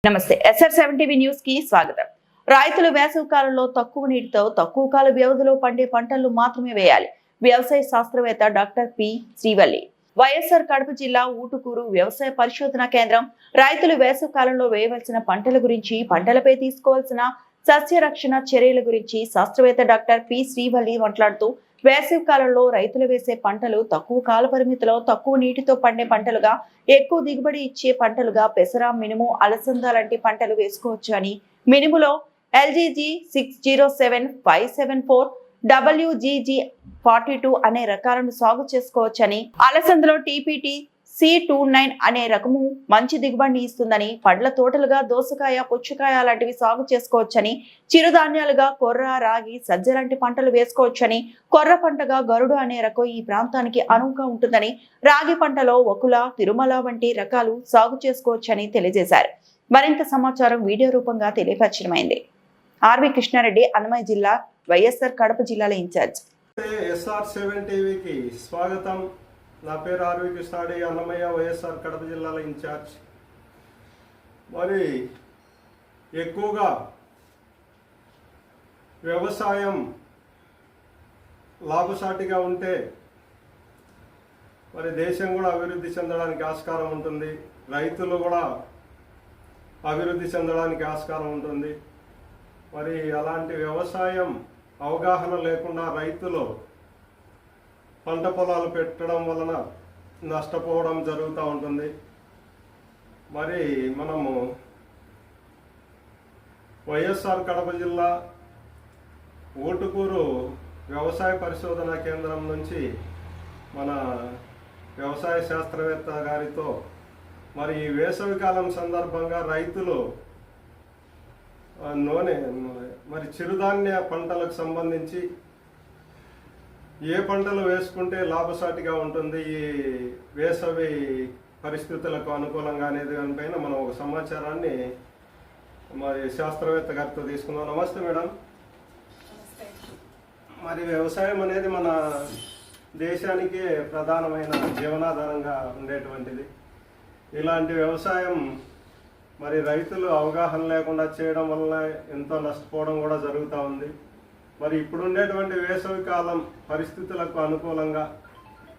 నమస్తే SR7 TV news కి స్వాగతం. రైతులు వేసవి కాలంలో తక్కువ నీటితో తక్కువ కాల వ్యవధిలో పండే పంటలు మాత్రమే వేయాలి. వ్యవసాయ శాస్త్రవేత్త డాక్టర్ పి శ్రీవల్లి, వైఎస్ఆర్ కడప జిల్లా ఊటుకూరు వ్యవసాయ పరిశోధన కేంద్రం రైతులు వేసవి కాలంలో వేయవలసిన పంటల గురించి, పంటలపై తీసుకోవాల్సిన సస్య రక్షణ చర్యల గురించి శాస్త్రవేత్త డాక్టర్ పి శ్రీవల్లి మాట్లాడుతూ, వేసవి కాలంలో రైతులు వేసే పంటలు తక్కువ కాల పరిమితిలో తక్కువ నీటితో పండే పంటలుగా, ఎక్కువ దిగుబడి ఇచ్చే పంటలుగా పెసర, మినుము, అలసంద లాంటి పంటలు వేసుకోవచ్చు అని, మినుములో LGG 607574, WGG 42 అనే రకాలను సాగు చేసుకోవచ్చని, అలసందలో TPT C29 అనే రకము మంచి దిగుబడిని ఇస్తుందని, పండ్ల తోటలుగా దోసకాయ, పుచ్చకాయ లాంటివి సాగు చేసుకోవచ్చని, చిరుధాన్యాలుగా కొర్ర, రాగి, సజ్జ లాంటి పంటలు వేసుకోవచ్చని, కొర్ర పంటగా గరుడు అనే రకం ఈ ప్రాంతానికి అనువుగా ఉంటుందని, రాగి పంటలో వకుల, తిరుమల వంటి రకాలు సాగు చేసుకోవచ్చని తెలియజేశారు. మరింత సమాచారం వీడియో రూపంగా తెలియపరచడమైంది. ఆర్వి కృష్ణారెడ్డి, అన్నమయ్య జిల్లా, వైఎస్ఆర్ కడప జిల్లాల ఇన్ఛార్జ్. SR7 టీవీకి స్వాగతం. నా పేరు ఆర్వి కృష్ణారెడ్డి, అన్నమయ్య, వైఎస్ఆర్ కడప జిల్లాల ఇన్ఛార్జ్. మరి ఎక్కువగా వ్యవసాయం లాభసాటిగా ఉంటే మరి దేశం కూడా అభివృద్ధి చెందడానికి ఆస్కారం ఉంటుంది, రైతులు కూడా అభివృద్ధి చెందడానికి ఆస్కారం ఉంటుంది. మరి అలాంటి వ్యవసాయం అవగాహన లేకుండా రైతులు పంట పొలాలు పెట్టడం వలన నష్టపోవడం జరుగుతూ ఉంటుంది. మరి మనము వైఎస్ఆర్ కడప జిల్లా ఊటుకూరు వ్యవసాయ పరిశోధన కేంద్రం నుంచి మన వ్యవసాయ శాస్త్రవేత్త గారితో మరి ఈ వేసవికాలం సందర్భంగా రైతులు మరి చిరుధాన్య పంటలకు సంబంధించి ఏ పంటలు వేసుకుంటే లాభసాటిగా ఉంటుంది ఈ వేసవి పరిస్థితులకు అనుకూలంగా అనేది దానిపైన మనం ఒక సమాచారాన్ని మరి శాస్త్రవేత్త గారితో తీసుకుందాం. నమస్తే మేడం. మరి వ్యవసాయం అనేది మన దేశానికి ప్రధానమైన జీవనాధారంగా ఉండేటువంటిది. ఇలాంటి వ్యవసాయం మరి రైతులు అవగాహన లేకుండా చేయడం వల్ల ఎంతో నష్టపోవడం కూడా జరుగుతూ ఉంది. మరి ఇప్పుడు ఉండేటువంటి వేసవి కాలం పరిస్థితులకు అనుకూలంగా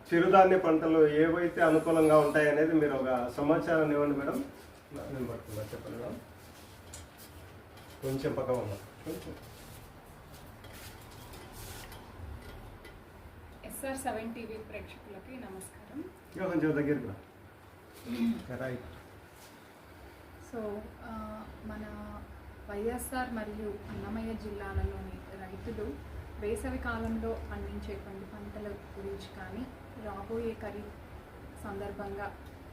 చిరుధాన్య పంటలు ఏవైతే అనుకూలంగా ఉంటాయనేది మీరు ఒక సమాచారాన్ని ఇవ్వండి మేడం. నేను పట్టుకున్నా, చెప్పండి మేడం. కొంచెం పక్క ఉన్నా. SR7 టీవీ ప్రేక్షకులకి నమస్కారం. ఇంకా కొంచెం దగ్గరికి రైట్. సో మన వైఎస్ఆర్ మరియు అన్నమయ్య జిల్లాలలోని రైతులు వేసవి కాలంలో పండించేటువంటి పంటల గురించి కానీ, రాబోయే ఖరీఫ్ సందర్భంగా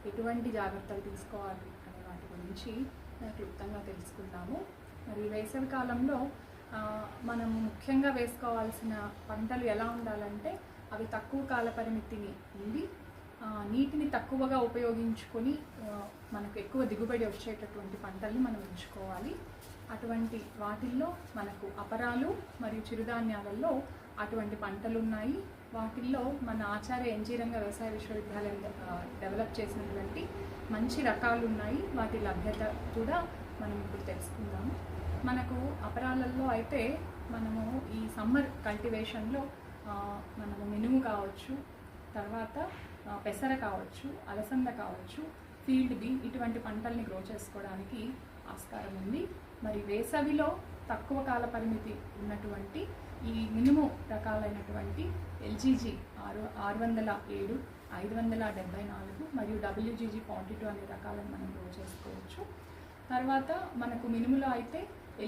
ఎటువంటి జాగ్రత్తలు తీసుకోవాలి అనే వాటి గురించి క్లుప్తంగా తెలుసుకుందాము. మరి వేసవి కాలంలో మనం ముఖ్యంగా వేసుకోవాల్సిన పంటలు ఎలా ఉండాలంటే, అవి తక్కువ కాల పరిమితిని ఉండి నీటిని తక్కువగా ఉపయోగించుకొని మనకు ఎక్కువ దిగుబడి వచ్చేటటువంటి పంటల్ని మనం ఎంచుకోవాలి. అటువంటి వాటిల్లో మనకు అపరాలు మరియు చిరుధాన్యాలలో అటువంటి పంటలు ఉన్నాయి. వాటిల్లో మన ఆచార్య NG రంగ వ్యవసాయ విశ్వవిద్యాలయం డెవలప్ చేసినటువంటి మంచి రకాలు ఉన్నాయి. వాటి లభ్యత కూడా మనం ఇప్పుడు తెలుసుకుందాము. మనకు అపరాలలో అయితే మనము ఈ సమ్మర్ కల్టివేషన్లో మనము మినుము కావచ్చు, తర్వాత పెసర కావచ్చు, అలసంద కావచ్చు, ఫీల్డ్ బీ ఇటువంటి పంటల్ని గ్రో చేసుకోవడానికి ఆస్కారం ఉంది. మరి వేసవిలో తక్కువ కాల పరిమితి ఉన్నటువంటి ఈ మినుము రకాలైనటువంటి LGG 607, 574 మరియు WGG 42 అనే రకాలను మనం గ్రో చేసుకోవచ్చు. తర్వాత మనకు మినుములో అయితే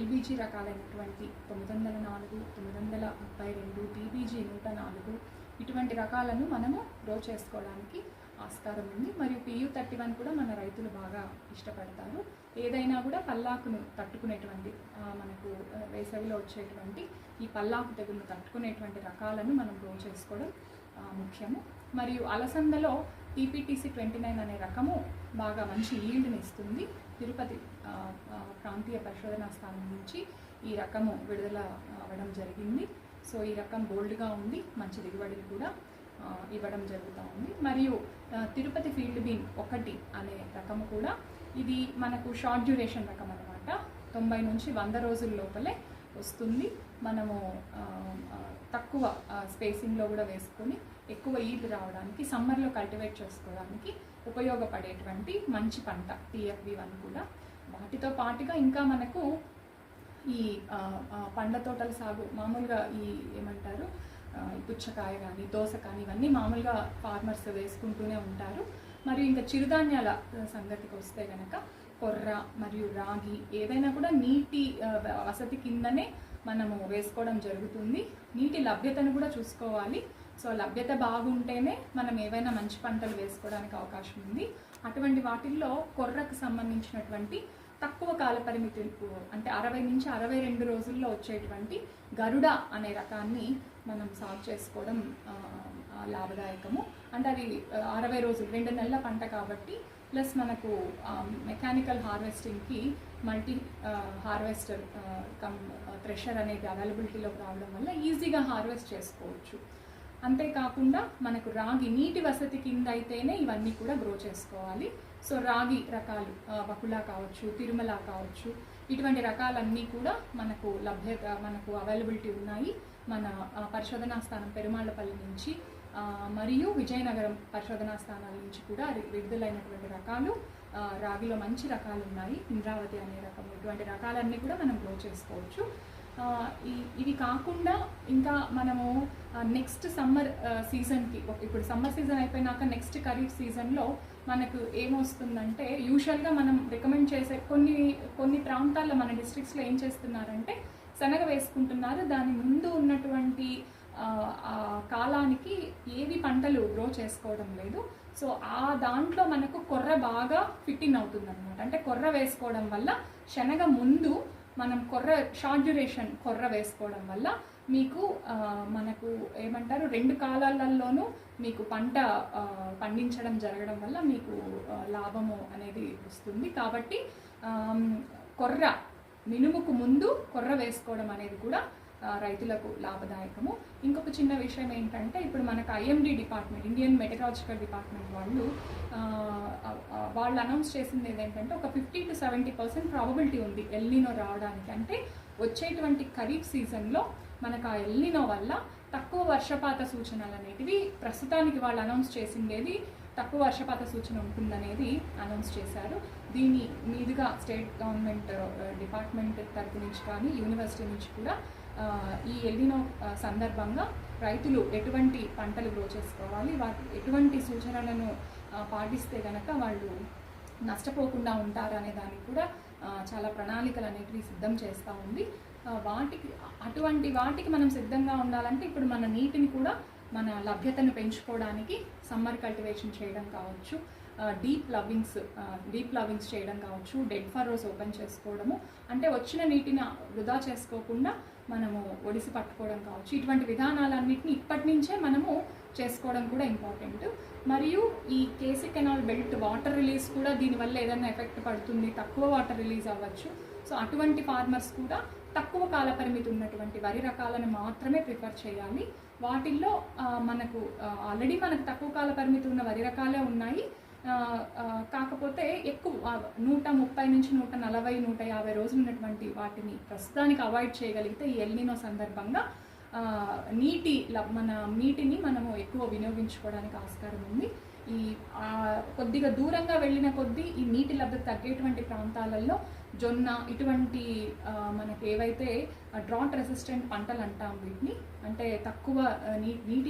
LBG రకాలైనటువంటి 904, 932, TBG 104 ఇటువంటి రకాలను మనము గ్రో చేసుకోవడానికి ఆస్కారం ఉంది. మరియు PU31 కూడా మన రైతులు బాగా ఇష్టపడతారు. ఏదైనా కూడా పల్లాకును తట్టుకునేటువంటి, మనకు వేసవిలో వచ్చేటువంటి ఈ పల్లాకు తెగులను తట్టుకునేటువంటి రకాలను మనం గ్రో చేసుకోవడం ముఖ్యము. మరియు అలసందలో TPTC29 అనే రకము బాగా మంచి ఈల్డ్ని ఇస్తుంది. తిరుపతి ప్రాంతీయ పరిశోధనా స్థానం నుంచి ఈ రకము విడుదల అవ్వడం జరిగింది. సో ఈ రకం బోల్డ్గా ఉంది, మంచి దిగుబడిని కూడా ఇవ్వడం జరుగుతూ ఉంది. మరియు తిరుపతి ఫీల్డ్ బీన్ 1 అనే రకము కూడా ఇది మనకు షార్ట్ డ్యూరేషన్ రకం అనమాట. 90 నుంచి 100 రోజుల లోపలే వస్తుంది. మనము తక్కువ స్పేసింగ్లో కూడా వేసుకొని ఎక్కువ ఈల్డ్ రావడానికి, సమ్మర్లో కల్టివేట్ చేసుకోవడానికి ఉపయోగపడేటువంటి మంచి పంట TFB1 కూడా. వాటితో పాటుగా ఇంకా మనకు ఈ పండ్ల తోటల సాగు మామూలుగా ఈ ఏమంటారు పుచ్చకాయ కానీ దోస కానీ ఇవన్నీ మామూలుగా ఫార్మర్స్ వేసుకుంటూనే ఉంటారు. మరియు ఇంకా చిరుధాన్యాల సంగతికి వస్తే కనుక కొర్ర మరియు రాగి ఏదైనా కూడా నీటి వసతి కిందనే మనము వేసుకోవడం జరుగుతుంది. నీటి లభ్యతను కూడా చూసుకోవాలి. సో లభ్యత బాగుంటేనే మనం ఏవైనా మంచి పంటలు వేసుకోవడానికి అవకాశం ఉంది. అటువంటి వాటిల్లో కొర్రకు సంబంధించినటువంటి తక్కువ కాల పరిమితి అంటే 60 నుంచి 62 రోజుల్లో వచ్చేటువంటి గరుడ అనే రకాన్ని మనం సాగు చేసుకోవడం లాభదాయకము. అంటే అది 60 రోజులు 2 నెలల పంట కాబట్టి, ప్లస్ మనకు మెకానికల్ హార్వెస్టింగ్కి మల్టీ హార్వెస్టర్ థ్రెషర్ అనేది అవైలబిలిటీలోకి రావడం వల్ల ఈజీగా హార్వెస్ట్ చేసుకోవచ్చు. అంతేకాకుండా మనకు రాగి నీటి వసతి కింద అయితేనే ఇవన్నీ కూడా గ్రో చేసుకోవాలి. సో రాగి రకాలు బకుళా కావచ్చు, తిరుమల కావచ్చు, ఇటువంటి రకాలన్నీ కూడా మనకు అవైలబిలిటీ ఉన్నాయి. మన పరిశోధనా స్థానం పెరుమాళ్లపల్లి నుంచి మరియు విజయనగరం పరిశోధనా స్థానాల నుంచి కూడా విడుదలైనటువంటి రకాలు రాగిలో మంచి రకాలు ఉన్నాయి. ఇంద్రావతి అనే రకం, ఇటువంటి రకాలన్నీ కూడా మనం గ్రో చేసుకోవచ్చు. ఇవి కాకుండా ఇంకా మనము నెక్స్ట్ సమ్మర్ సీజన్కి, ఇప్పుడు సమ్మర్ సీజన్ అయిపోయినాక నెక్స్ట్ ఖరీఫ్ సీజన్లో మనకు ఏమొస్తుందంటే యూజువల్గా మనం రికమెండ్ చేసే కొన్ని ప్రాంతాల్లో మన డిస్ట్రిక్ట్స్లో ఏం చేస్తున్నారంటే శనగ వేసుకుంటున్నారు. దాని ముందు ఉన్నటువంటి కాలానికి ఏవి పంటలు గ్రో చేసుకోవడం లేదు. సో దాంట్లో మనకు కొర్ర బాగా ఫిట్ ఇన్ అవుతుంది అనమాట. అంటే కొర్ర వేసుకోవడం వల్ల శనగ ముందు మనం షార్ట్ డ్యూరేషన్ కొర్ర వేసుకోవడం వల్ల మీకు మనకు ఏమంటారు 2 కాలాలలోనూ మీకు పంట పండించడం జరగడం వల్ల మీకు లాభము అనేది వస్తుంది. కాబట్టి కొర్ర మినుముకు ముందు కొర్ర వేసుకోవడం అనేది కూడా రైతులకు లాభదాయకము. ఇంకొక చిన్న విషయం ఏంటంటే ఇప్పుడు మనకు IMD department, Indian meteorological department వాళ్ళు అనౌన్స్ చేసింది ఏంటంటే ఒక 50 to 70% ప్రాబబిలిటీ ఉంది ఎల్నినో రావడానికి. అంటే వచ్చేటువంటి ఖరీఫ్ సీజన్లో మనకు ఆ ఎల్నినో వల్ల తక్కువ వర్షపాత సూచనలు అనేటివి ప్రస్తుతానికి వాళ్ళు అనౌన్స్ చేసిండేది తక్కువ వర్షపాత సూచన ఉంటుందనేది అనౌన్స్ చేశారు. దీని మీదుగా స్టేట్ గవర్నమెంట్ డిపార్ట్మెంట్ తరపు నుంచి కానీ యూనివర్సిటీ నుంచి కూడా ఈ ఎల్నినో సందర్భంగా రైతులు ఎటువంటి పంటలు గ్రో చేసుకోవాలి, వాటి ఎటువంటి సూచనలను పాటిస్తే కనుక వాళ్ళు నష్టపోకుండా ఉంటారు అనే దానికి కూడా చాలా ప్రణాళికలు అనేటివి సిద్ధం చేస్తూ ఉంది. అటువంటి వాటికి మనం సిద్ధంగా ఉండాలంటే ఇప్పుడు మన నీటిని కూడా మన లభ్యతను పెంచుకోవడానికి సమ్మర్ కల్టివేషన్ చేయడం కావచ్చు, డీప్ లవింగ్స్ చేయడం కావచ్చు, డెడ్ ఫర్రోస్ ఓపెన్ చేసుకోవడము, అంటే వచ్చిన నీటిని వృధా చేసుకోకుండా మనము ఒడిసి పట్టుకోవడం కావచ్చు. ఇటువంటి విధానాలన్నింటినీ ఇప్పటి నుంచే మనము చేసుకోవడం కూడా ఇంపార్టెంట్. మరియు ఈ KC canal belt water release కూడా దీనివల్ల ఏదైనా ఎఫెక్ట్ పడుతుంది, తక్కువ వాటర్ రిలీజ్ అవ్వచ్చు. సో అటువంటి ఫార్మర్స్ కూడా తక్కువ కాల పరిమితి ఉన్నటువంటి వరి రకాలను మాత్రమే ప్రిఫర్ చేయాలి. వాటిల్లో ఆల్రెడీ మనకు తక్కువ కాల పరిమితి ఉన్న వరి రకాలే ఉన్నాయి. కాకపోతే ఎక్కువ 130 నుంచి 140, 150 రోజులు ఉన్నటువంటి వాటిని ప్రస్తుతానికి అవాయిడ్ చేయగలిగితే ఈ ఎల్నినో సందర్భంగా మన నీటిని మనము ఎక్కువ వినియోగించుకోవడానికి ఆస్కారం ఉంది. ఈ కొద్దిగా దూరంగా వెళ్ళిన కొద్దీ ఈ నీటి లభ్యత తగ్గేటువంటి ప్రాంతాలలో జొన్న ఇటువంటి మనకి ఏవైతే డ్రాట్ రెసిస్టెంట్ పంటలు అంటాం వీటిని, అంటే తక్కువ నీటి